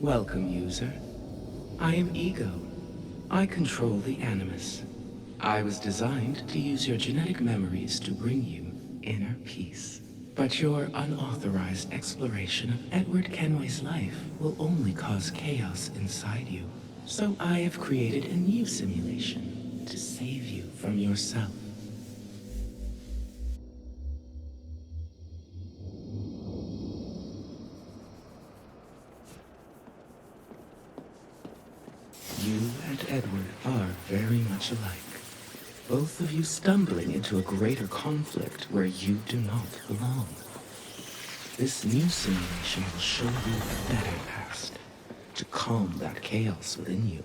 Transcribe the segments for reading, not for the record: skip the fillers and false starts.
Welcome, user. I am Ego. I control the Animus. I was designed to use your genetic memories to bring you inner peace. But your unauthorized exploration of Edward Kenway's life will only cause chaos inside you. So I have created a new simulation to save you from yourself. You and Edward are very much alike. Both of you stumbling into a greater conflict where you do not belong. This new simulation will show you a better past, to calm that chaos within you.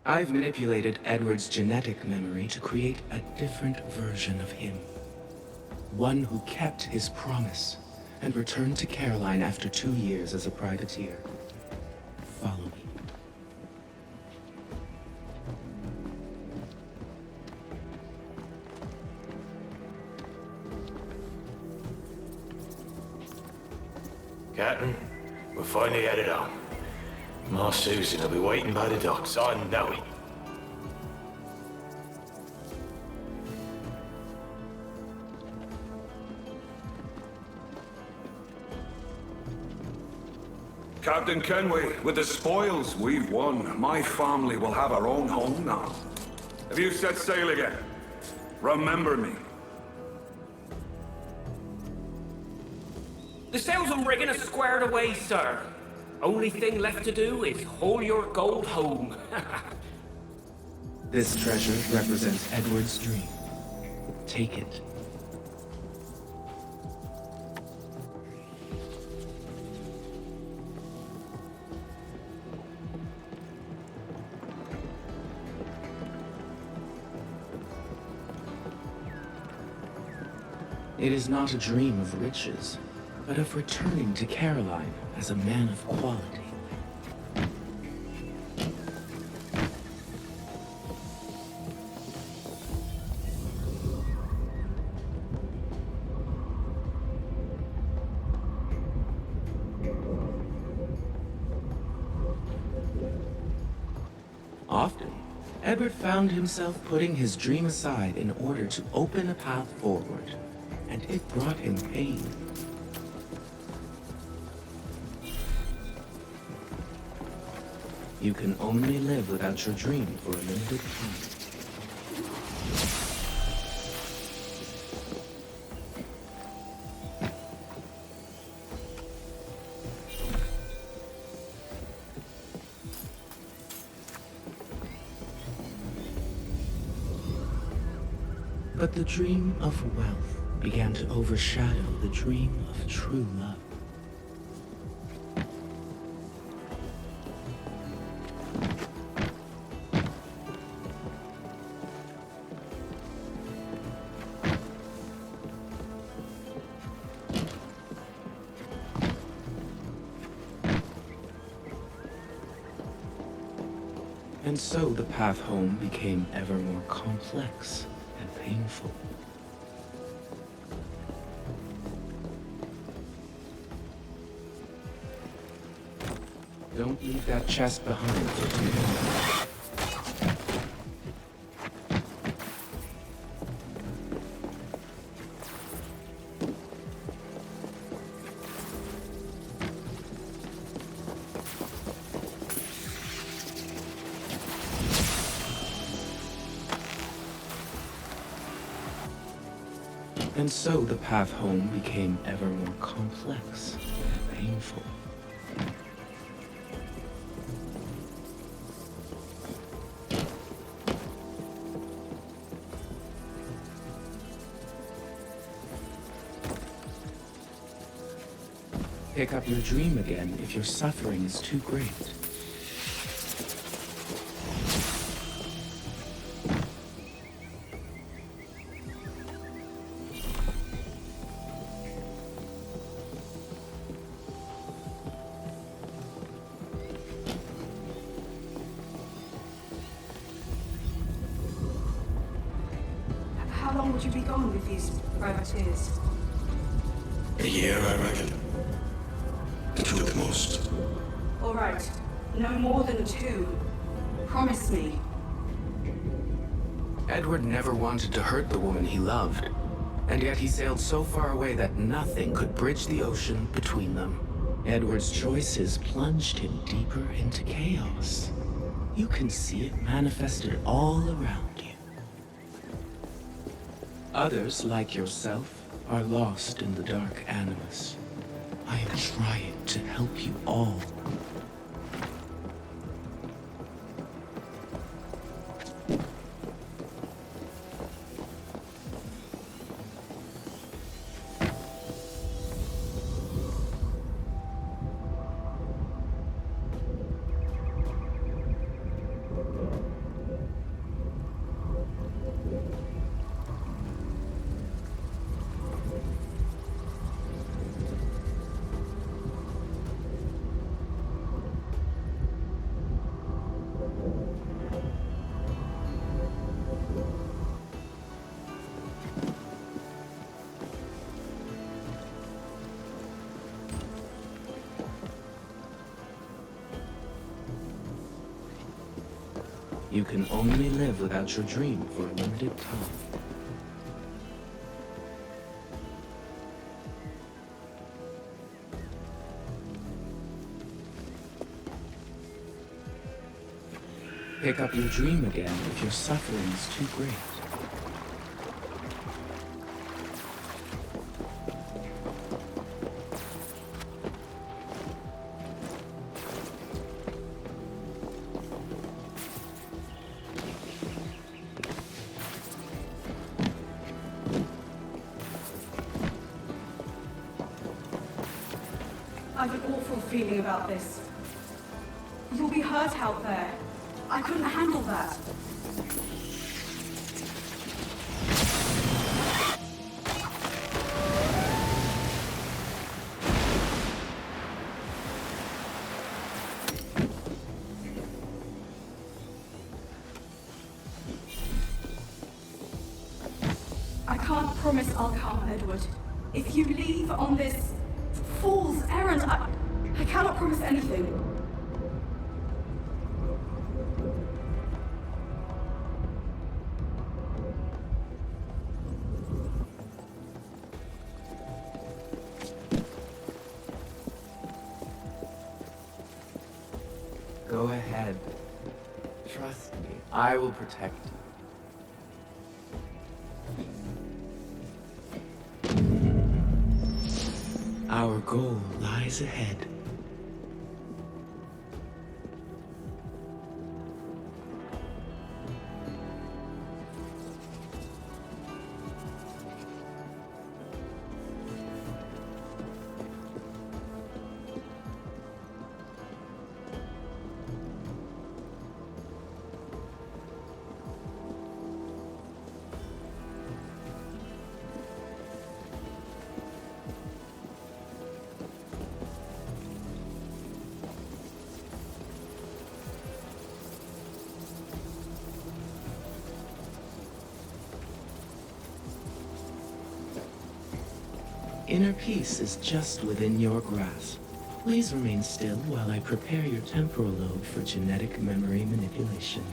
I've manipulated Edward's genetic memory to create a different version of him. One who kept his promise and returned to Caroline after 2 years as a privateer. Follow me. Captain, we're finally headed home. Ma Susan will be waiting by the docks, I know it. Captain Kenway, with the spoils we've won, my family will have our own home now. Have you set sail again? Remember me. The sails and rigging are squared away, sir. Only thing left to do is haul your gold home. This treasure represents Edward's dream. Take it. It is not a dream of riches, but of returning to Caroline as a man of quality. Often, Edward found himself putting his dream aside in order to open a path forward, and it brought him pain. You can only live without your dream for a limited time. But the dream of wealth began to overshadow the dream of true love. And so the path home became ever more complex and painful. Don't leave that chest behind for too long. And so the path home became ever more complex and painful. Pick up your dream again if your suffering is too great. How long would you be gone with these privateers? A year, I reckon. 2 at the most. All right. No more than 2. Promise me. Edward never wanted to hurt the woman he loved, and yet he sailed so far away that nothing could bridge the ocean between them. Edward's choices plunged him deeper into chaos. You can see it manifested all around you. Others, like yourself, are lost in the dark Animus. I am trying to help you all. You can only live without your dream for a limited time. Pick up your dream again if your suffering is too great. I've an awful feeling about this. You'll be hurt out there. I couldn't handle that. I can't promise I'll come, Edward. If you leave on this fool's errand, I cannot promise anything. Go ahead. Trust me, I will protect you. Our goal lies ahead. Inner peace is just within your grasp. Please remain still while I prepare your temporal lobe for genetic memory manipulation.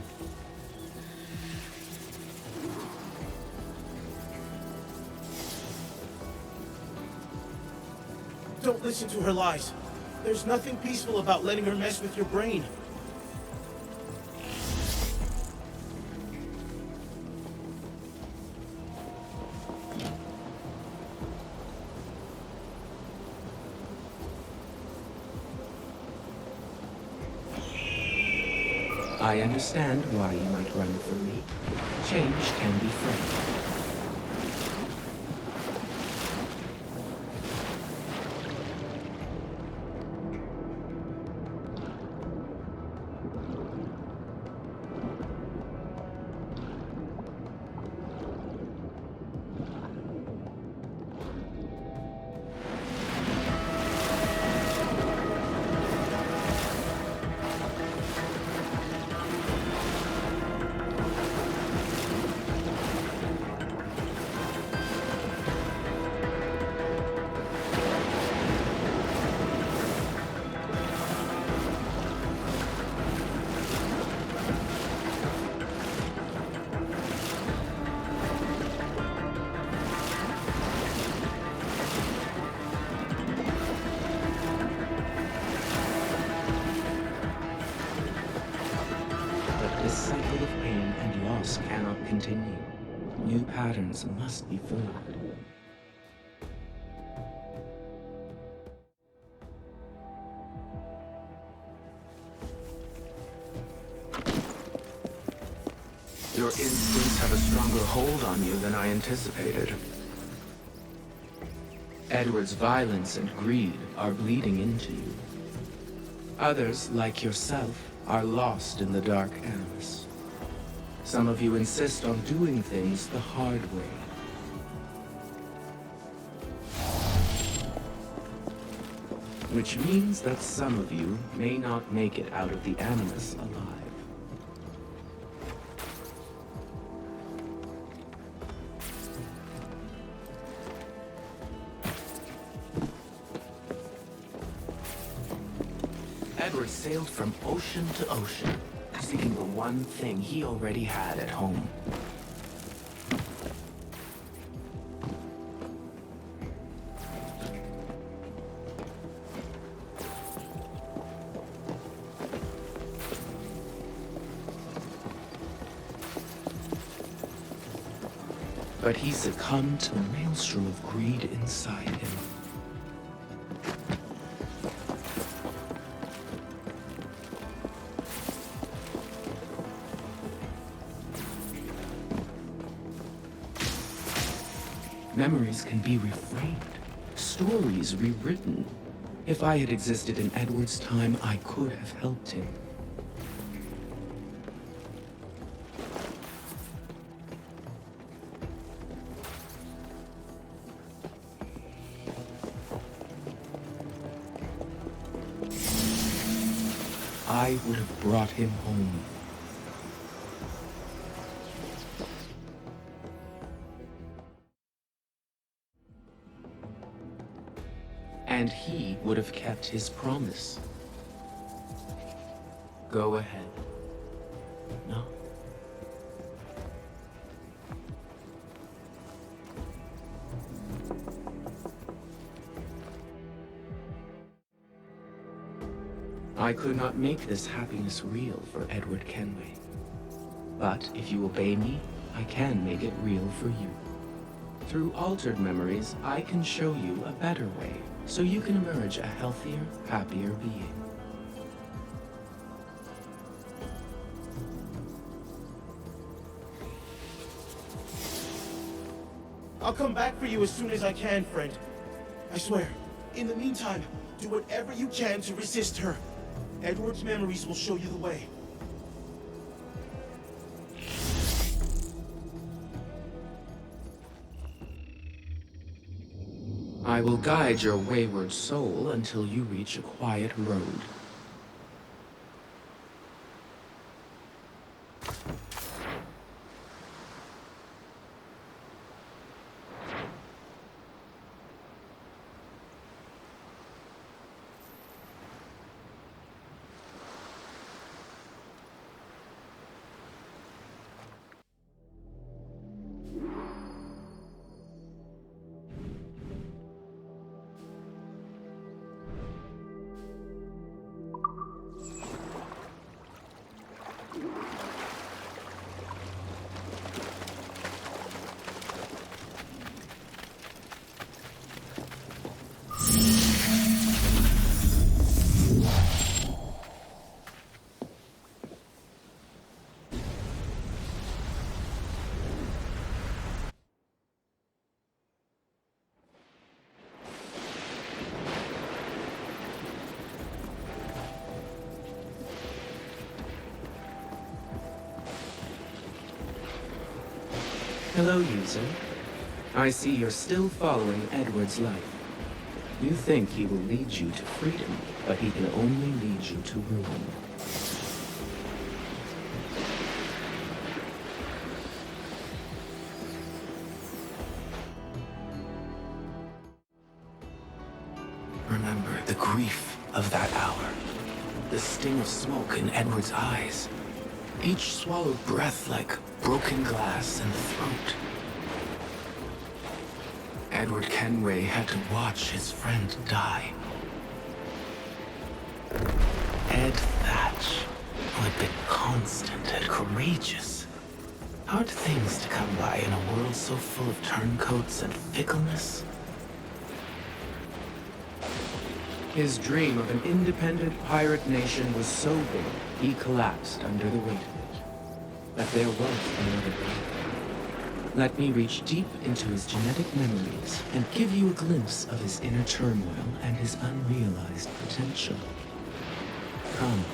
Don't listen to her lies. There's nothing peaceful about letting her mess with your brain. I understand why you might run from me. Change can be frightening. This cycle of pain and loss cannot continue. New patterns must be formed. Your instincts have a stronger hold on you than I anticipated. Edward's violence and greed are bleeding into you. Others, like yourself, are lost in the dark Animus. Some of you insist on doing things the hard way. Which means that some of you may not make it out of the Animus alive. Edward sailed from ocean to ocean, seeking the one thing he already had at home. But he succumbed to the maelstrom of greed inside him. Memories can be reframed, stories rewritten. If I had existed in Edward's time, I could have helped him. I would have brought him home. And he would have kept his promise. Go ahead. No. I could not make this happiness real for Edward Kenway. But if you obey me, I can make it real for you. Through altered memories, I can show you a better way, so you can emerge a healthier, happier being. I'll come back for you as soon as I can, friend. I swear. In the meantime, do whatever you can to resist her. Edward's memories will show you the way. I will guide your wayward soul until you reach a quiet road. Hello, user. I see you're still following Edward's life. You think he will lead you to freedom, but he can only lead you to ruin. Remember the grief of that hour. The sting of smoke in Edward's eyes. Each swallowed breath like broken glass in the throat. Edward Kenway had to watch his friend die. Ed Thatch. who had been constant and courageous. Hard things to come by in a world so full of turncoats and fickleness. His dream of an independent pirate nation was so big, he collapsed under the weight of it. But there was another way. Let me reach deep into his genetic memories and give you a glimpse of his inner turmoil and his unrealized potential. Come.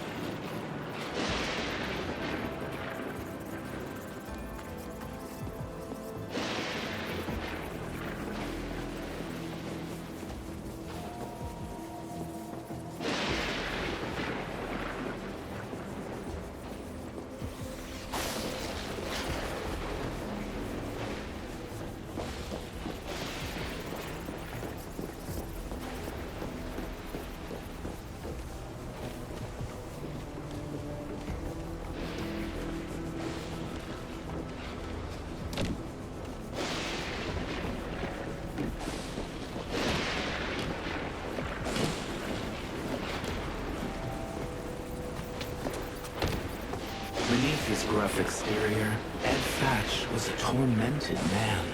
Beneath his gruff exterior, Ed Thatch was a tormented man.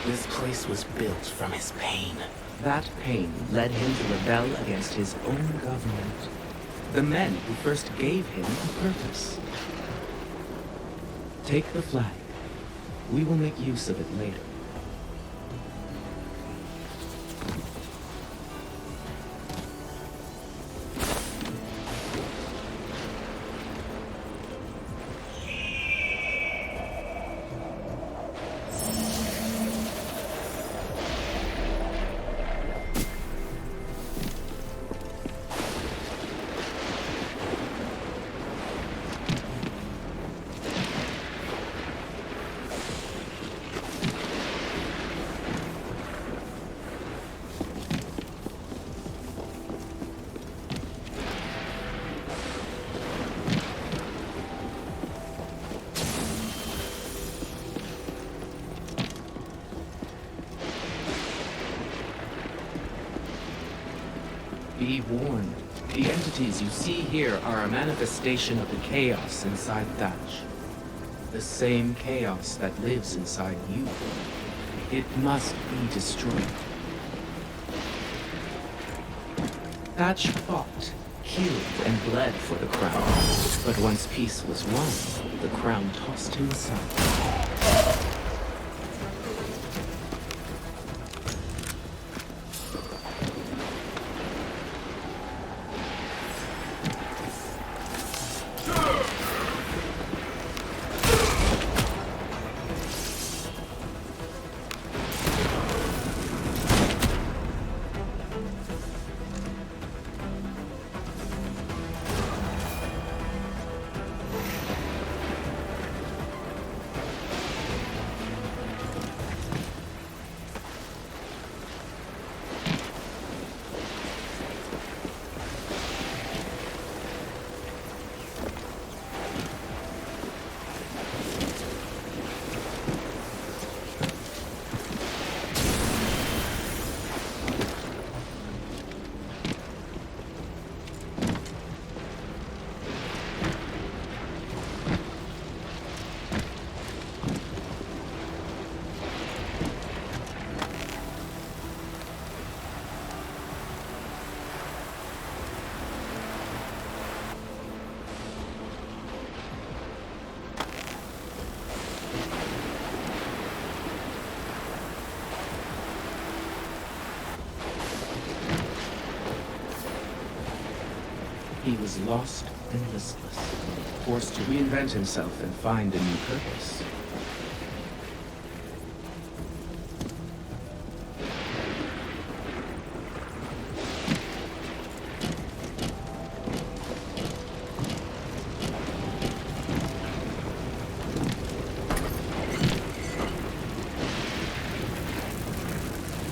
This place was built from his pain. That pain led him to rebel against his own government. The men who first gave him a purpose. Take the flag. We will make use of it later. Be warned. The entities you see here are a manifestation of the chaos inside Thatch. The same chaos that lives inside you. It must be destroyed. Thatch fought, killed, and bled for the crown. But once peace was won, the crown tossed him aside. He was lost and listless, forced to reinvent himself and find a new purpose.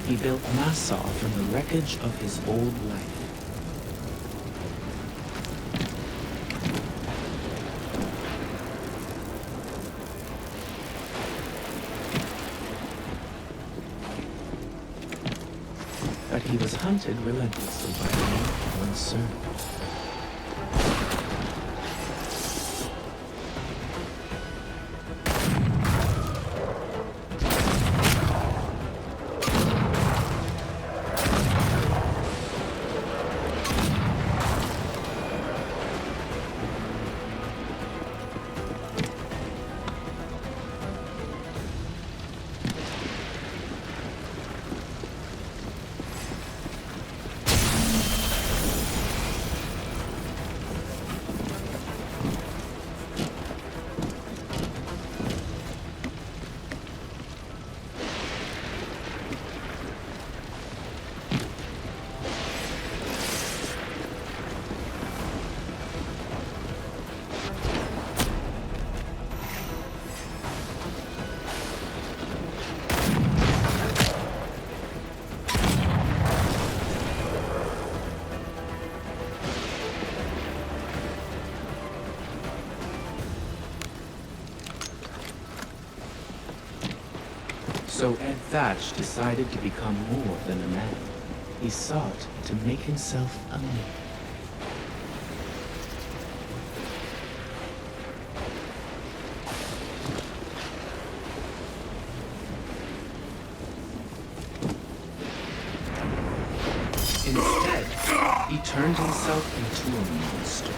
He built Nassau from the wreckage of his old life. But he was hunted relentlessly by the unserved. So Ed Thatch decided to become more than a man. He sought to make himself a myth. Instead, he turned himself into a monster.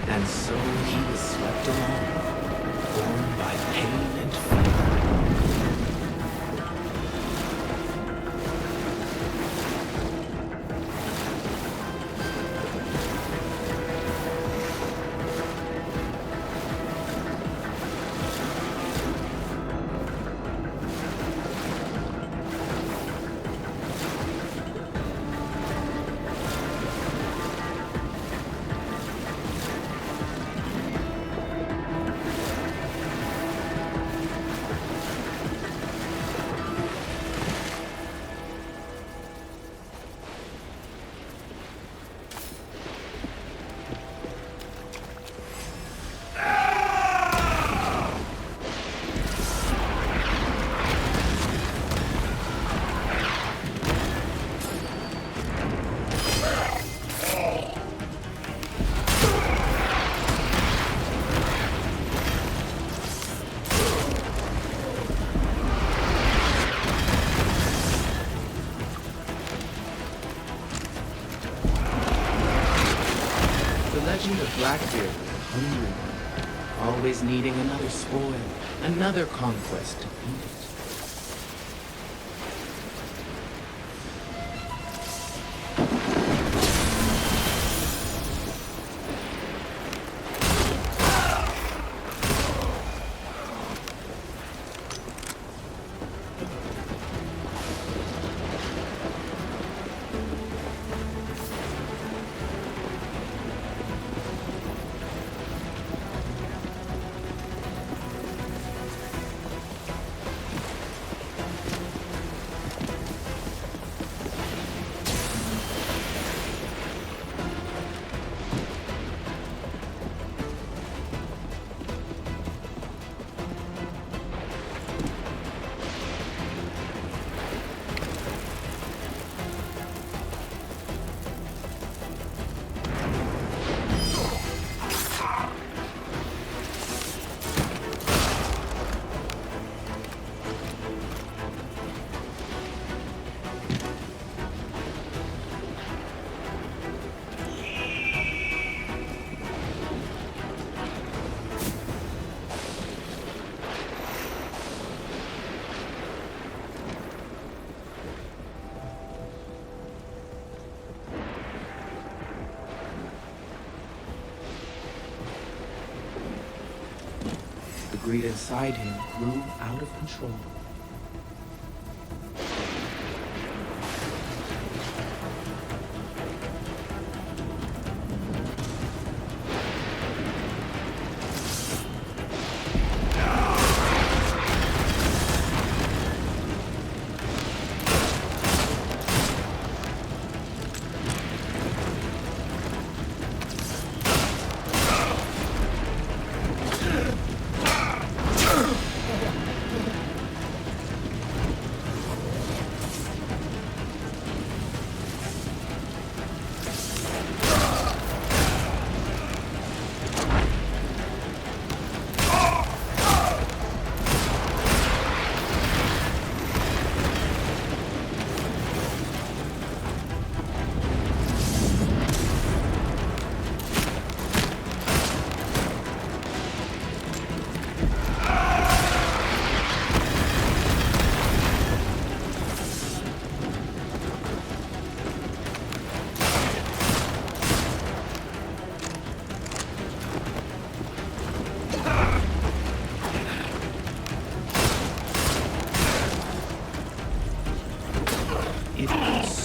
And so he was swept along, borne by pain and fear. Blackbeard, hungry, always needing another spoil, another conquest to feed it. The greed inside him grew out of control.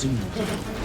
consumed you.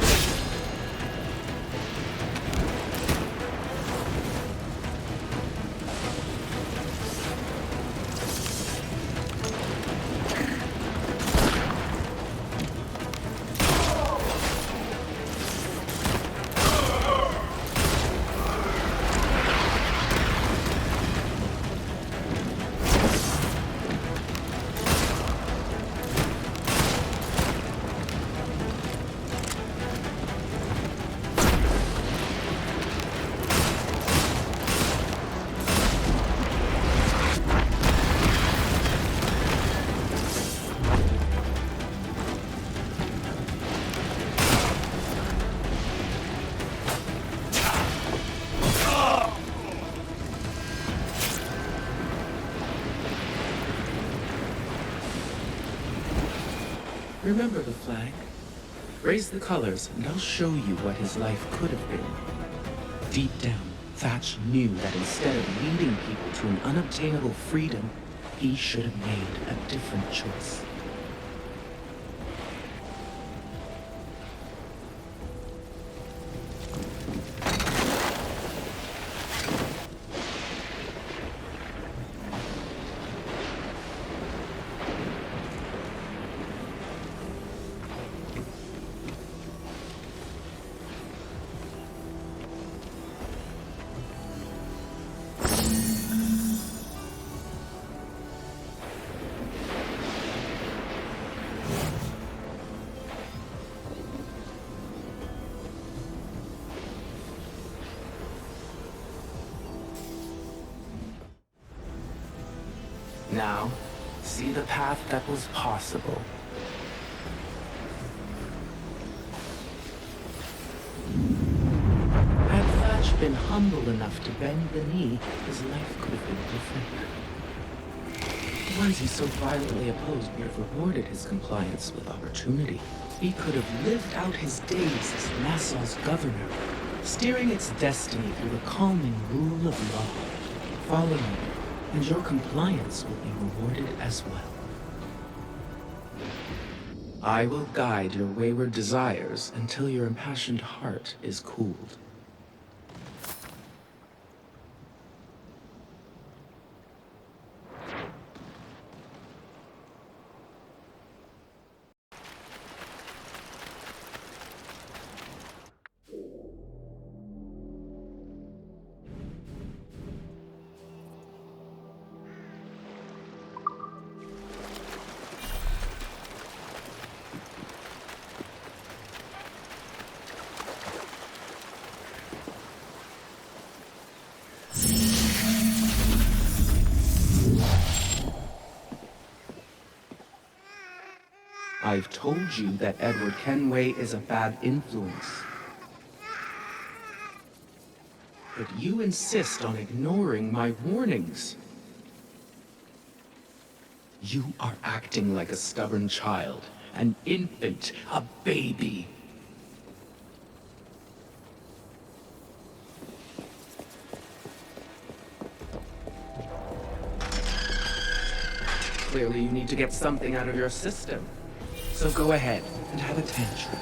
Remember the flag? Raise the colors, and I'll show you what his life could have been. Deep down, Thatch knew that instead of leading people to an unobtainable freedom, he should have made a different choice. Now, see the path that was possible. Had Thatch been humble enough to bend the knee, his life could have been different. Why is he so violently opposed we have rewarded his compliance with opportunity? He could have lived out his days as Nassau's governor, steering its destiny through the calming rule of law. Follow me, and your compliance will be rewarded as well. I will guide your wayward desires until your impassioned heart is cooled. I've told you that Edward Kenway is a bad influence. But you insist on ignoring my warnings. You are acting like a stubborn child, an infant, a baby. Clearly you need to get something out of your system. So go ahead and have a tantrum.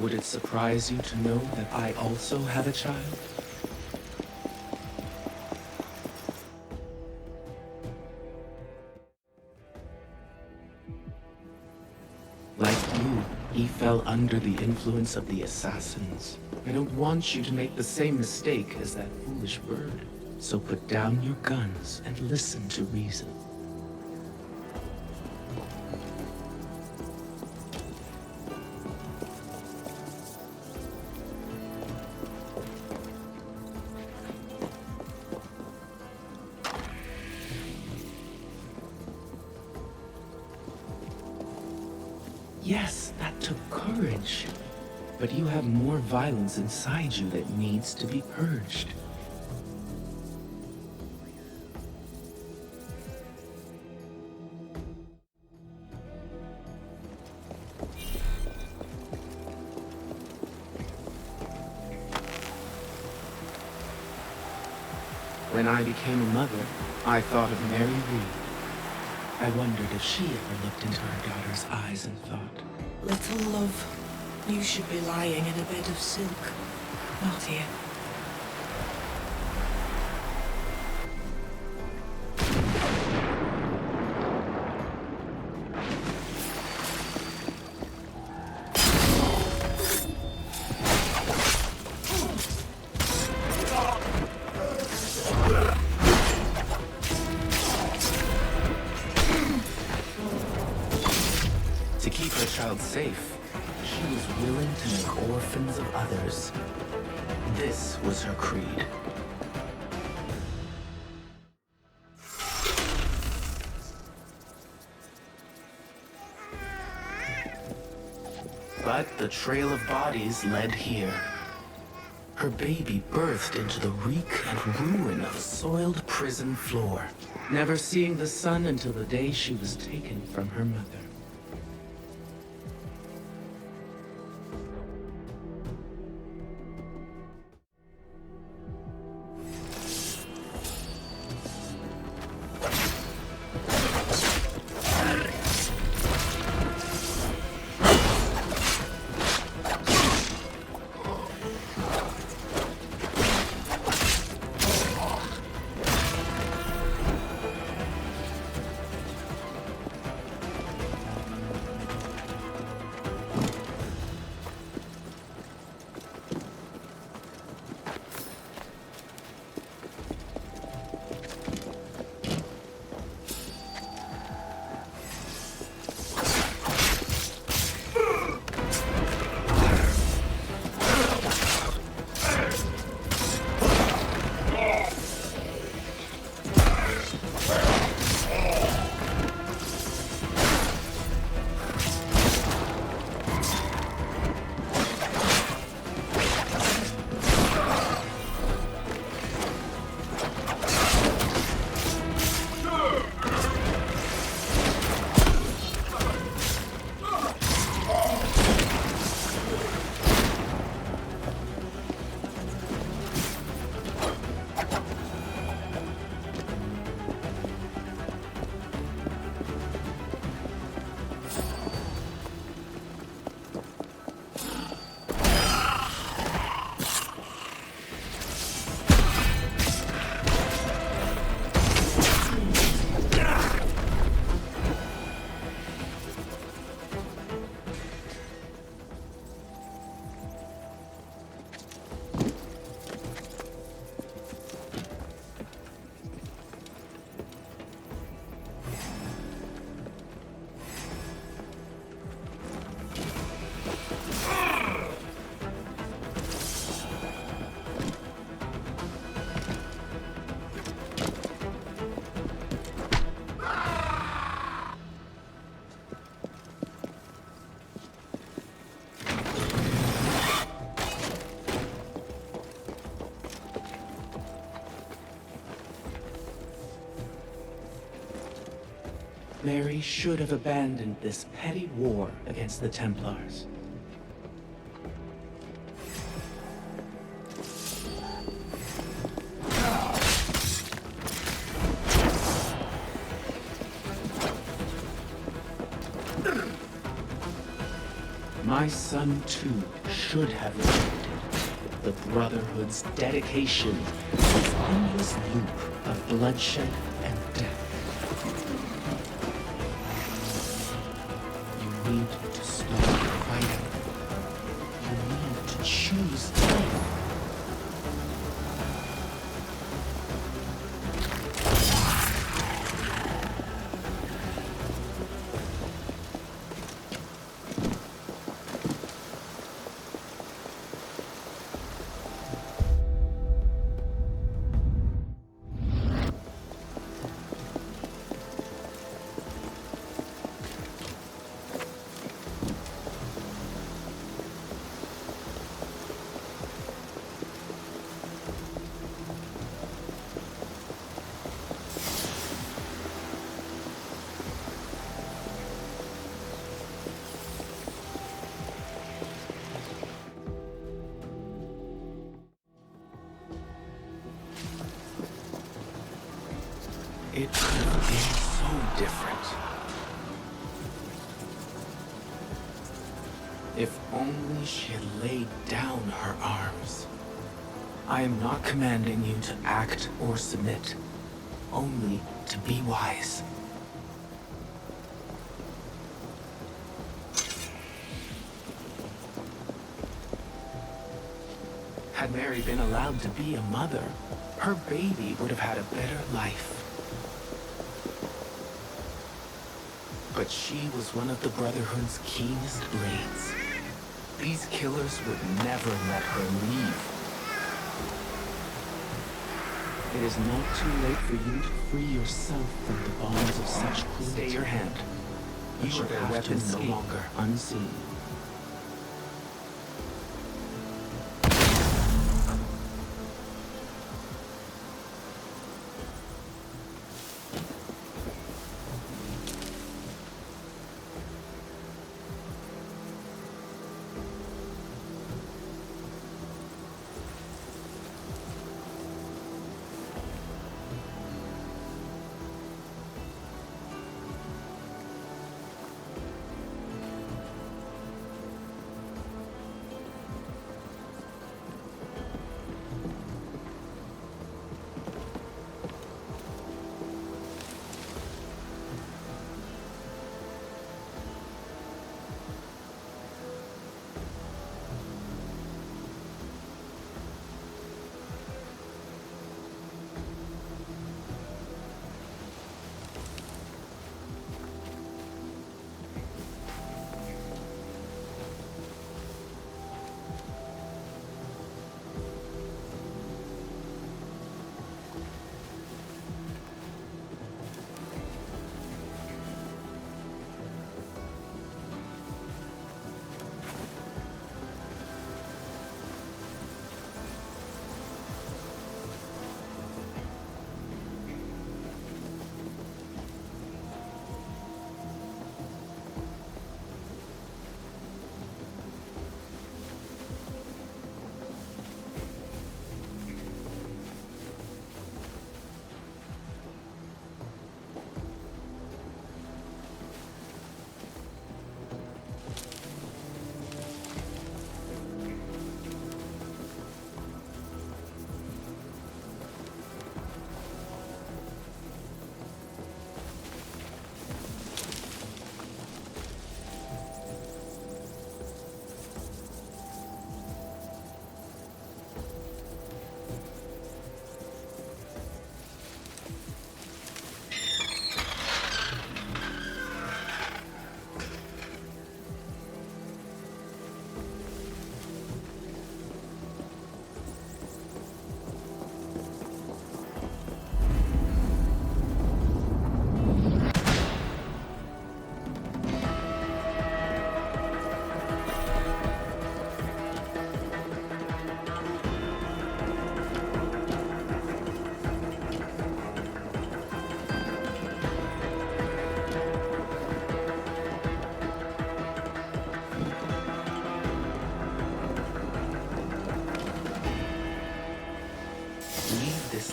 Would it surprise you to know that I also have a child? Like you, he fell under the influence of the assassins. I don't want you to make the same mistake as that foolish bird. So put down your guns and listen to reason. Yes, that took courage. But you have more violence inside you that needs to be purged. When I became a mother, I thought of Mary Reed. I wondered if she ever looked into her daughter's eyes and thought, Little love, you should be lying in a bed of silk, not here. to keep her child safe, she was willing to make orphans of others. This was her creed. But the trail of bodies led here. Her baby birthed into the reek and ruin of a soiled prison floor, never seeing the sun until the day she was taken from her mother. Mary should have abandoned this petty war against the Templars. My son, too, should have respected the Brotherhood's dedication to this endless loop of bloodshed and death. You need to stop fighting. You need to choose life. It could have been so different. If only she had laid down her arms. I am not commanding you to act or submit, only to be wise. Had Mary been allowed to be a mother, her baby would have had a better life. But she was one of the Brotherhood's keenest blades. These killers would never let her leave. It is not too late for you to free yourself from the bonds of such cruelty. Stay your hand. You are their weapons no longer unseen.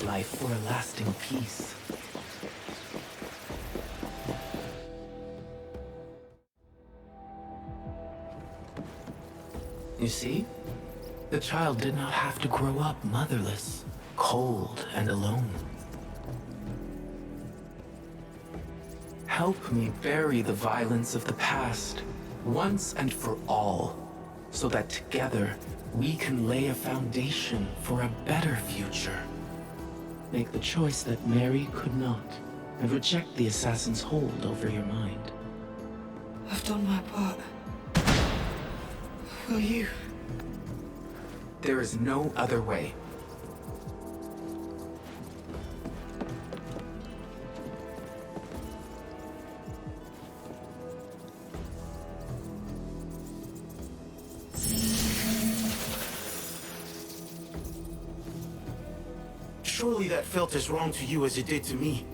Life for a lasting peace. You see? The child did not have to grow up motherless, cold, and alone. Help me bury the violence of the past, once and for all, so that together we can lay a foundation for a better future. Make the choice that Mary could not, and reject the assassin's hold over your mind. I've done my part. Will you? There is no other way. Surely that felt as wrong to you as it did to me.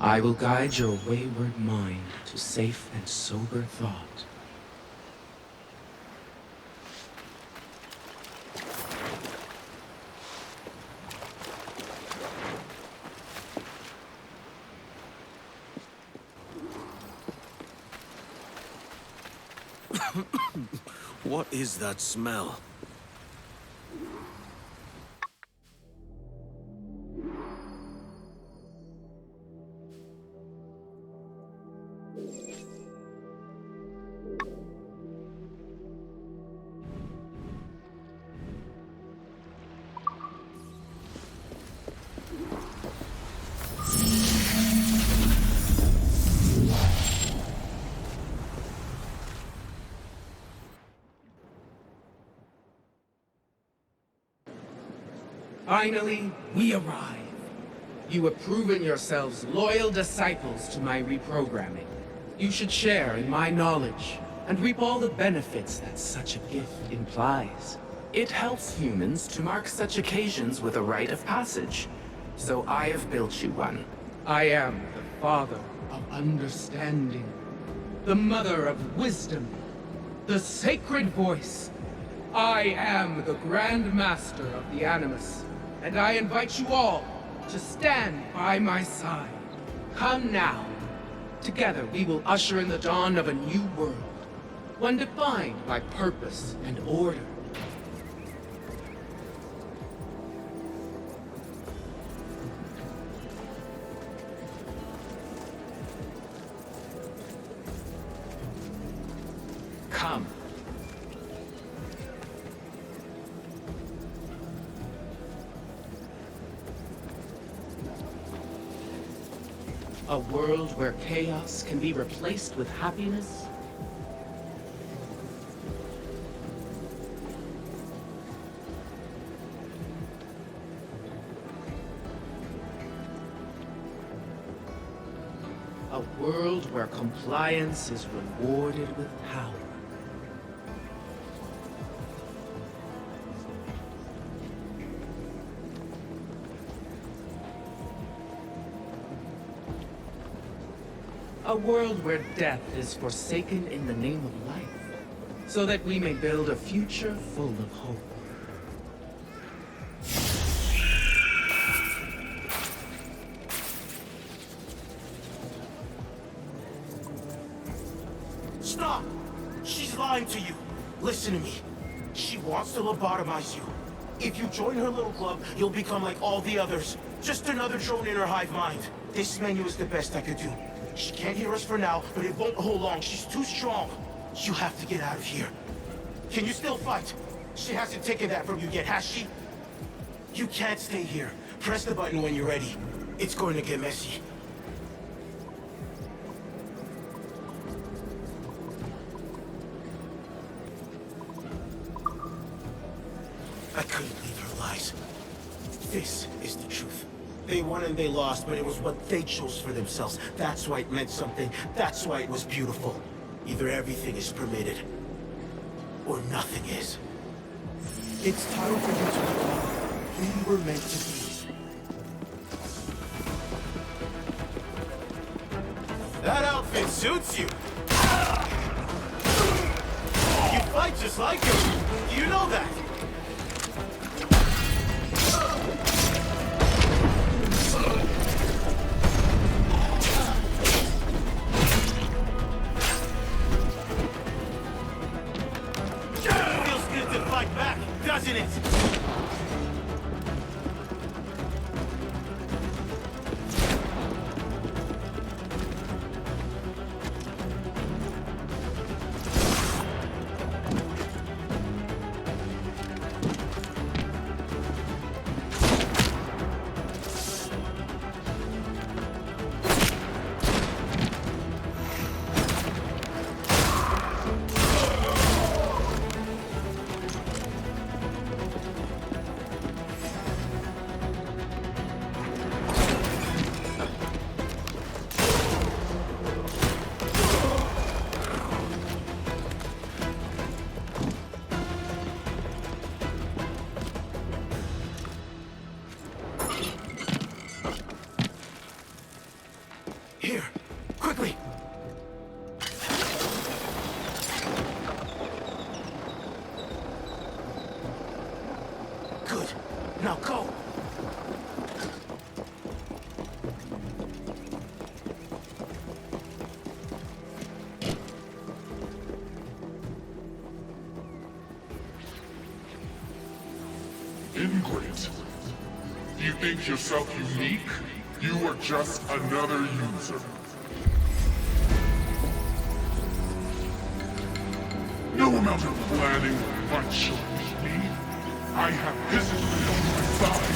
I will guide your wayward mind to safe and sober thought. What is that smell? Finally, we arrive. You have proven yourselves loyal disciples to my reprogramming. You should share in my knowledge and reap all the benefits that such a gift implies. It helps humans to mark such occasions with a rite of passage. So I have built you one. I am the father of understanding, the mother of wisdom, the sacred voice. I am the Grand Master of the Animus, and I invite you all to stand by my side. Come now. Together we will usher in the dawn of a new world, one defined by purpose and order. Come. A world where chaos can be replaced with happiness? A world where compliance is rewarded with power. A world where death is forsaken in the name of life, so that we may build a future full of hope. Stop! She's lying to you. Listen to me. She wants to lobotomize you. If you join her little club, you'll become like all the others. Just another drone in her hive mind. This menu is the best I could do. She can't hear us for now, but it won't hold long. She's too strong. You have to get out of here. Can you still fight? She hasn't taken that from you yet, has she? You can't stay here. Press the button when you're ready. It's going to get messy. I couldn't believe her lies. This is the truth. They won and they lost, but it was what they chose for themselves. That's why it meant something. That's why it was beautiful. Either everything is permitted, or nothing is. It's time for you to become who you were meant to be. That outfit suits you. You fight just like him. You know that. quit. You think yourself unique? You are just another user. No amount of planning might show me. I have history on my side.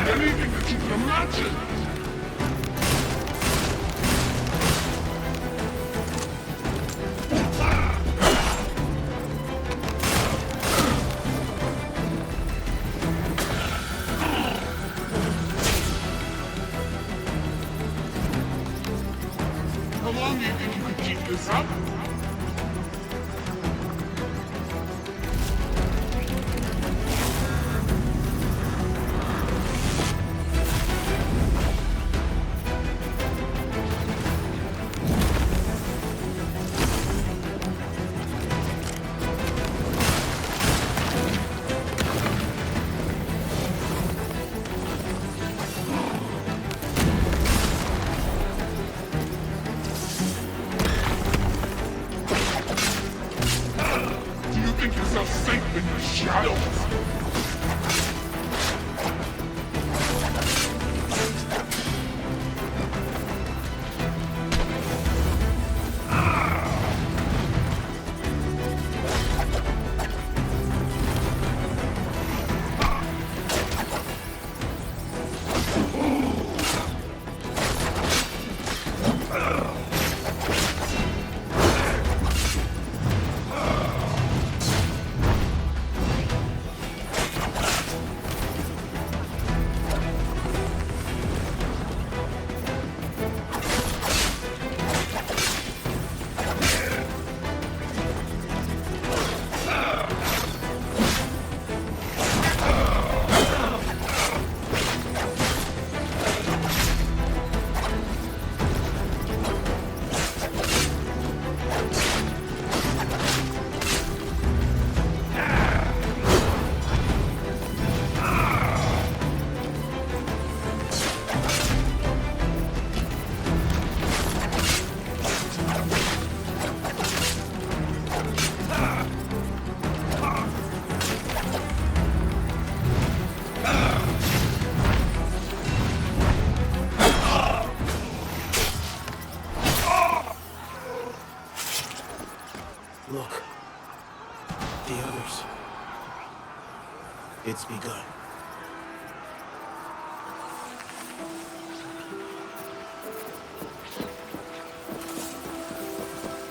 Anything that you can imagine! How long do you think you could keep this up? Think yourself safe in the shadows. Look. The others. It's begun.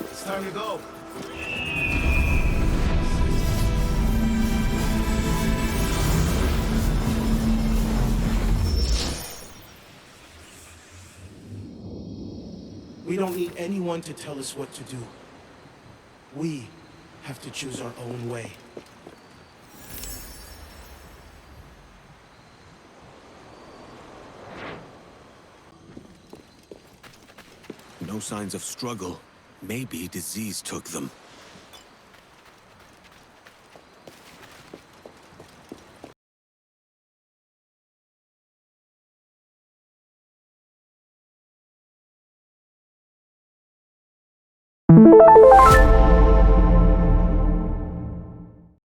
It's time to go. We don't need anyone to tell us what to do. We have to choose our own way. No signs of struggle. Maybe disease took them.